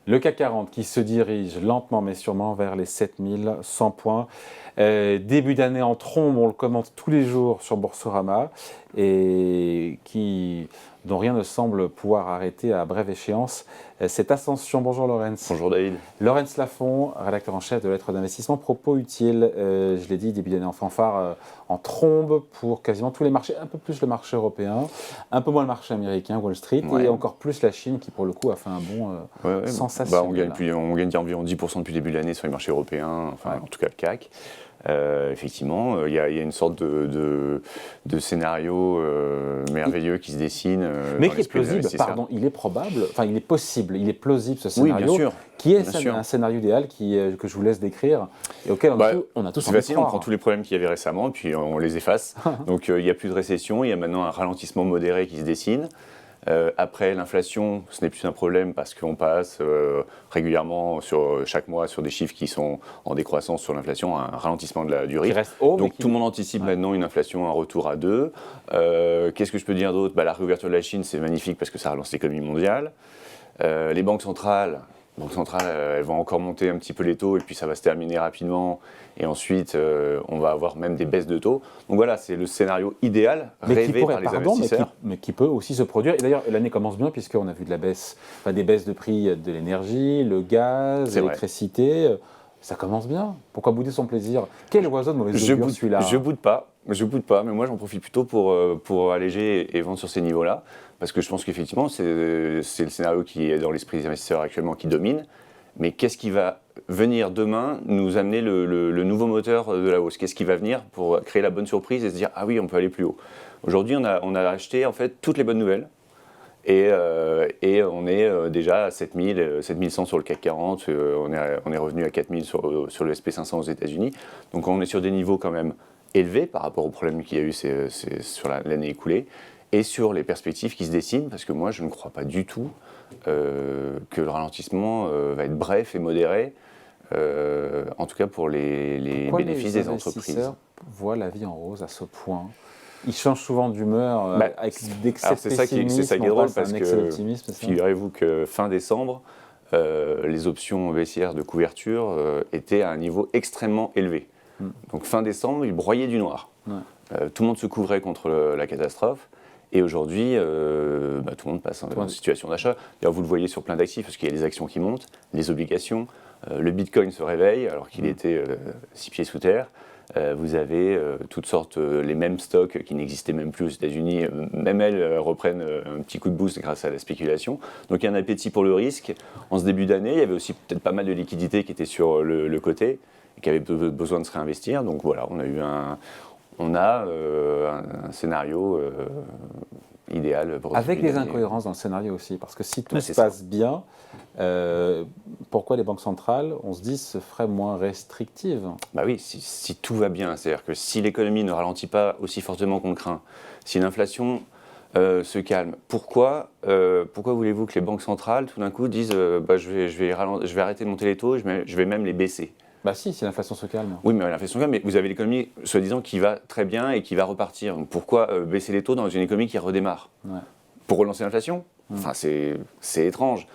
Le CAC 40 qui se dirige lentement mais sûrement vers les 7100 points. Début d'année en trombe, on le commente tous les jours sur Boursorama et dont rien ne semble pouvoir arrêter à brève échéance cette ascension. Bonjour Laurence. Bonjour David. Laurence Lafont, rédacteur en chef de Lettres d'investissement. Propos utiles, je l'ai dit, début d'année en fanfare, en trombe pour quasiment tous les marchés, un peu plus le marché européen, un peu moins le marché américain, Wall Street, et encore plus la Chine qui pour le coup a fait un bond sensationnel. On gagne environ 10% depuis le début de l'année sur les marchés européens, en tout cas le CAC. Effectivement, il y a une sorte de scénario merveilleux qui se dessine. Mais qui est plausible, il est probable, il est possible, il est plausible ce scénario, oui, bien sûr, qui est un scénario idéal que je vous laisse décrire et auquel on a tous envie de croire. C'est facile, on prend tous les problèmes qu'il y avait récemment et puis on les efface. Donc il n'y a plus de récession, il y a maintenant un ralentissement modéré qui se dessine. Après, l'inflation, ce n'est plus un problème parce qu'on passe régulièrement chaque mois sur des chiffres qui sont en décroissance sur l'inflation, un ralentissement du rythme. Donc tout le monde anticipe maintenant une inflation, un retour à 2. Qu'est-ce que je peux dire d'autre ? La réouverture de la Chine, c'est magnifique parce que ça relance l'économie mondiale. Les banques centrales, elles vont encore monter un petit peu les taux et puis ça va se terminer rapidement. Et ensuite, on va avoir même des baisses de taux. Donc voilà, c'est le scénario idéal rêvé par les investisseurs. Mais qui peut aussi se produire. Et d'ailleurs, l'année commence bien puisqu'on a vu des baisses de prix de l'énergie, le gaz, l'électricité. Ça commence bien. Pourquoi bouder son plaisir ? Quel oiseau de mauvaise augure celui-là ? Je boude pas, mais moi j'en profite plutôt pour alléger et vendre sur ces niveaux-là. Parce que je pense qu'effectivement, c'est le scénario qui est dans l'esprit des investisseurs actuellement qui domine. Mais qu'est-ce qui va venir demain nous amener le nouveau moteur de la hausse ? Qu'est-ce qui va venir pour créer la bonne surprise et se dire « Ah oui, on peut aller plus haut ». Aujourd'hui, on a acheté en fait toutes les bonnes nouvelles. Et on est déjà à 7100 sur le CAC 40, on est revenu à 4000 sur le SP500 aux États-Unis. Donc on est sur des niveaux quand même élevés par rapport aux problèmes qu'il y a eu sur l'année écoulée. Et sur les perspectives qui se dessinent, parce que moi je ne crois pas du tout que le ralentissement va être bref et modéré, en tout cas pour les bénéfices des entreprises. Pourquoi les investisseurs voient la vie en rose à ce point ? Ils changent souvent d'humeur avec d'excès de pessimisme. C'est ça qui est drôle, parce que figurez-vous que fin décembre, les options baissières de couverture étaient à un niveau extrêmement élevé. Donc fin décembre, ils broyaient du noir. Tout le monde se couvrait contre la catastrophe. Et aujourd'hui, tout le monde passe en situation d'achat. D'ailleurs, vous le voyez sur plein d'actifs, parce qu'il y a les actions qui montent, les obligations. Le Bitcoin se réveille, alors qu'il était 6 pieds sous terre. Vous avez toutes sortes, les mêmes stocks qui n'existaient même plus aux États-Unis, même elles reprennent un petit coup de boost grâce à la spéculation. Donc il y a un appétit pour le risque. En ce début d'année, il y avait aussi peut-être pas mal de liquidités qui étaient sur le côté, et qui avaient besoin de se réinvestir. Donc voilà, on a un scénario idéal. Avec des incohérences dans le scénario aussi, parce que si tout se passe bien, pourquoi les banques centrales, on se dit, se feraient moins restrictives ? Oui, si tout va bien, c'est-à-dire que si l'économie ne ralentit pas aussi fortement qu'on le craint, si l'inflation se calme, pourquoi voulez-vous que les banques centrales, tout d'un coup, disent je vais arrêter de monter les taux, je vais même les baisser ? Si l'inflation se calme. Oui, mais l'inflation se calme, mais vous avez l'économie, soi-disant, qui va très bien et qui va repartir. Donc pourquoi baisser les taux dans une économie qui redémarre ? Pour relancer l'inflation ? C'est étrange.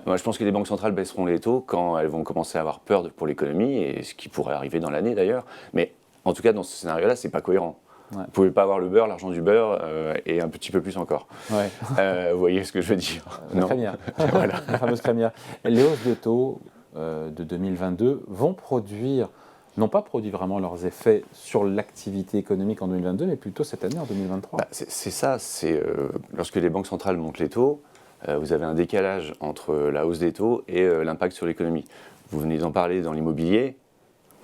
Moi, je pense que les banques centrales baisseront les taux quand elles vont commencer à avoir peur pour l'économie, et ce qui pourrait arriver dans l'année d'ailleurs. Mais en tout cas, dans ce scénario-là, c'est pas cohérent. Vous ne pouvez pas avoir le beurre, l'argent du beurre, et un petit peu plus encore. Vous voyez ce que je veux dire ? La crémière. Voilà. La fameuse crémière. Les hausses de taux de 2022 vont n'ont pas produit vraiment leurs effets sur l'activité économique en 2022, mais plutôt cette année en 2023. C'est ça, lorsque les banques centrales montent les taux, vous avez un décalage entre la hausse des taux et l'impact sur l'économie. Vous venez d'en parler dans l'immobilier.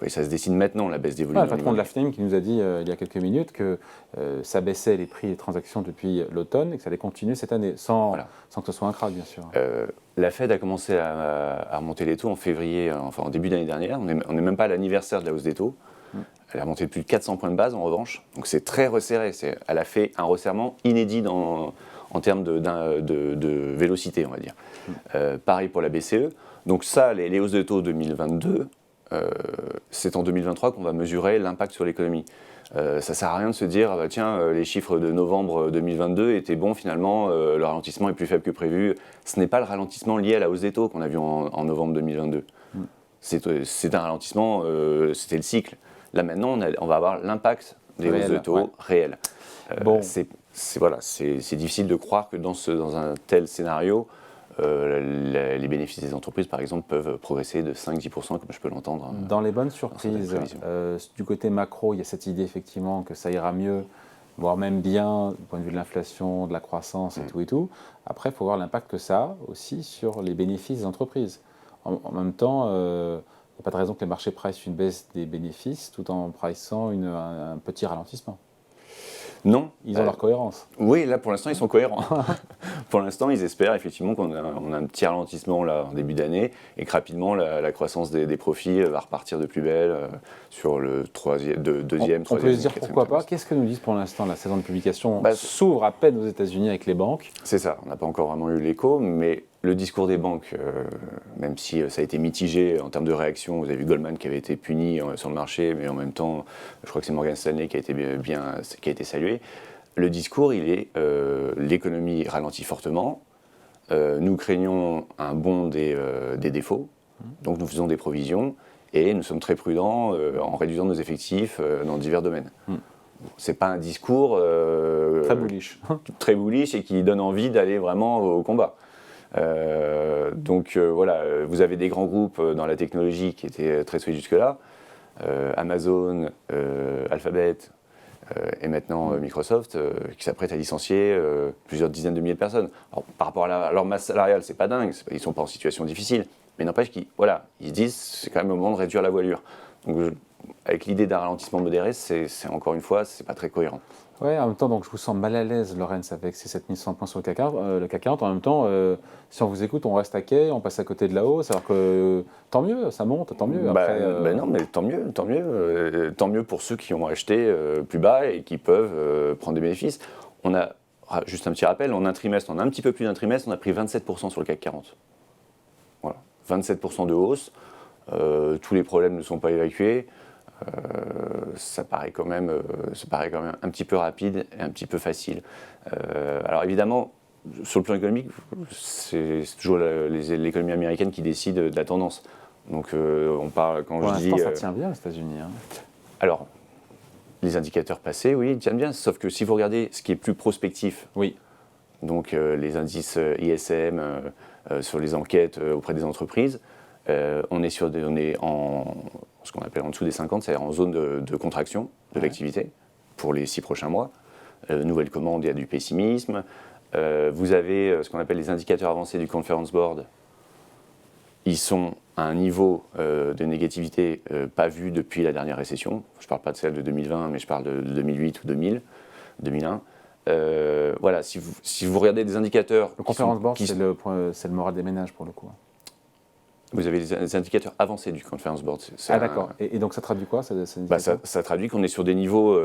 Oui, ça se dessine maintenant, la baisse des volumes. Le patron de la FNAIM qui nous a dit il y a quelques minutes que ça baissait les prix des transactions depuis l'automne et que ça allait continuer cette année, sans que ce soit un krach, bien sûr. La Fed a commencé à remonter les taux en février, en début d'année dernière. On n'est même pas à l'anniversaire de la hausse des taux. Elle a remonté de plus de 400 points de base, en revanche. Donc c'est très resserré. Elle a fait un resserrement inédit en termes de vélocité, on va dire. Pareil pour la BCE. Donc ça, les hausses de taux 2022... c'est en 2023 qu'on va mesurer l'impact sur l'économie. Ça ne sert à rien de se dire, tiens, les chiffres de novembre 2022 étaient bons finalement, le ralentissement est plus faible que prévu. Ce n'est pas le ralentissement lié à la hausse des taux qu'on a vu en novembre 2022. C'est un ralentissement, c'était le cycle. Là maintenant, on va avoir l'impact des hausses de taux réels. C'est difficile de croire que dans un tel scénario, les bénéfices des entreprises, par exemple, peuvent progresser de 5-10%, comme je peux l'entendre. Dans les bonnes surprises, du côté macro, il y a cette idée effectivement que ça ira mieux, voire même bien, du point de vue de l'inflation, de la croissance et tout et tout. Après, il faut voir l'impact que ça a aussi sur les bénéfices des entreprises. En même temps, il n'y a pas de raison que les marchés pricent une baisse des bénéfices tout en pricant un petit ralentissement. Non. Ils ont leur cohérence. Oui, là pour l'instant ils sont cohérents. Pour l'instant ils espèrent effectivement qu'on a un petit ralentissement là, en début d'année et que rapidement la croissance des profits va repartir de plus belle sur le deuxième, troisième. On peut se dire pourquoi pas. Qu'est-ce que nous disent pour l'instant la saison de publication s'ouvre à peine aux États-Unis avec les banques. C'est ça, on n'a pas encore vraiment eu l'écho, mais le discours des banques, même si ça a été mitigé en termes de réaction, vous avez vu Goldman qui avait été puni sur le marché, mais en même temps, je crois que c'est Morgan Stanley qui a été salué. Le discours, il est l'économie ralentit fortement, nous craignons un bond des défauts, donc nous faisons des provisions et nous sommes très prudents en réduisant nos effectifs dans divers domaines. C'est pas un discours très bullish et qui donne envie d'aller vraiment au combat. Voilà, vous avez des grands groupes dans la technologie qui étaient très solides jusque-là, Amazon, Alphabet et maintenant Microsoft qui s'apprêtent à licencier plusieurs dizaines de milliers de personnes. Alors, par rapport à leur masse salariale, c'est pas dingue, ils sont pas en situation difficile, mais n'empêche qu'ils se disent c'est quand même le moment de réduire la voilure. Donc avec l'idée d'un ralentissement modéré, c'est encore une fois, c'est pas très cohérent. Oui, en même temps, donc, je vous sens mal à l'aise, Laurence, avec ces 7100 points sur le CAC 40. En même temps, si on vous écoute, on reste à quai, on passe à côté de la hausse, alors que tant mieux, ça monte, tant mieux. Après, non, mais tant mieux. Tant mieux pour ceux qui ont acheté plus bas et qui peuvent prendre des bénéfices. On a, juste un petit rappel, en un trimestre, en un petit peu plus d'un trimestre, on a pris 27% sur le CAC 40. Voilà, 27% de hausse. Tous les problèmes ne sont pas évacués. Ça paraît quand même un petit peu rapide et un petit peu facile. Alors évidemment, sur le plan économique, c'est toujours l'économie américaine qui décide de la tendance. Donc on parle quand je dis. Ça tient bien aux États-Unis. Alors, les indicateurs passés, oui, ils tiennent bien. Sauf que si vous regardez ce qui est plus prospectif, donc les indices ISM sur les enquêtes auprès des entreprises. On est en ce qu'on appelle en dessous des 50, c'est-à-dire en zone de contraction de l'activité pour les 6 prochains mois. Nouvelle commande, il y a du pessimisme. Vous avez ce qu'on appelle les indicateurs avancés du Conference Board. Ils sont à un niveau de négativité pas vu depuis la dernière récession. Je ne parle pas de celle de 2020, mais je parle de 2008 ou 2001. Voilà, si vous regardez des indicateurs... Le Conference Board, c'est le moral des ménages pour le coup. Vous avez des indicateurs avancés du Conference Board. D'accord. Et donc ça traduit quoi ça traduit qu'on est sur des niveaux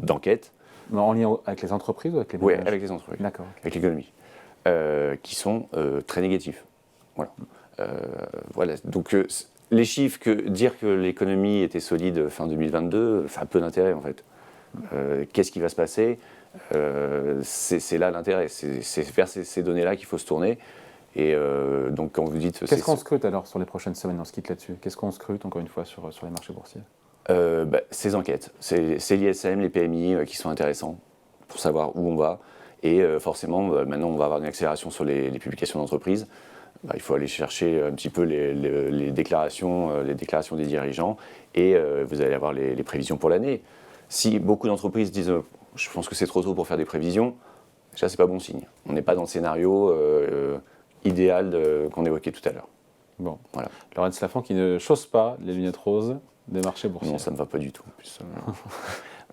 d'enquête. En lien avec les entreprises ou avec les ménages ? Oui, avec les entreprises. D'accord. Avec l'économie. Qui sont très négatifs. Voilà. Donc les chiffres, dire que l'économie était solide fin 2022, ça a peu d'intérêt en fait. Qu'est-ce qui va se passer ? C'est là l'intérêt. C'est vers ces données-là qu'il faut se tourner. Et donc quand vous dites... Qu'est-ce qu'on scrute alors sur les prochaines semaines? On se quitte là-dessus. Qu'est-ce qu'on scrute encore une fois sur les marchés boursiers? Ces enquêtes. C'est l'ISM, les PMI qui sont intéressants pour savoir où on va. Et forcément, maintenant on va avoir une accélération sur les publications d'entreprises. Il faut aller chercher un petit peu les déclarations des dirigeants et vous allez avoir les prévisions pour l'année. Si beaucoup d'entreprises disent je pense que c'est trop tôt pour faire des prévisions, déjà c'est pas bon signe. On n'est pas dans le scénario idéal qu'on évoquait tout à l'heure. Bon, voilà. Laurence Lafont qui ne chausse pas les lunettes roses des marchés boursiers. Non, ça ne va pas du tout. En plus,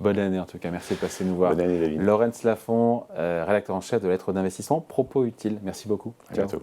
Bonne année en tout cas, merci de passer nous voir. Bonne année David. Laurence Lafont, rédacteur en chef de Lettres d'investissement, Propos Utiles. Merci beaucoup. À bientôt.